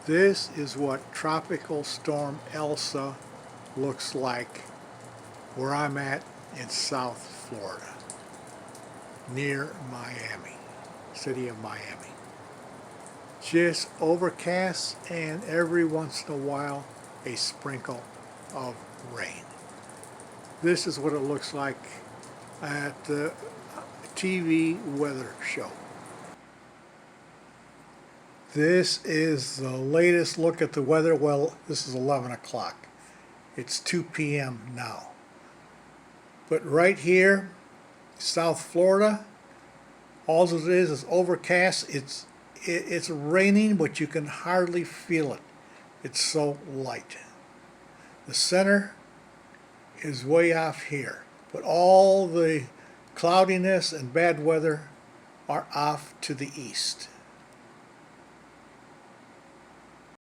This is what Tropical Storm Elsa looks like where I'm at in South Florida, near Miami, city of Miami. Just overcast and every once in a while a sprinkle of rain. This is what it looks like at the TV weather show. This is the latest look at the weather. Well, this is 11 o'clock. It's 2 p.m. now. But right here, South Florida, all it is overcast. It's raining, but you can hardly feel it. It's so light. The center is way off here, but all the cloudiness and bad weather are off to the east.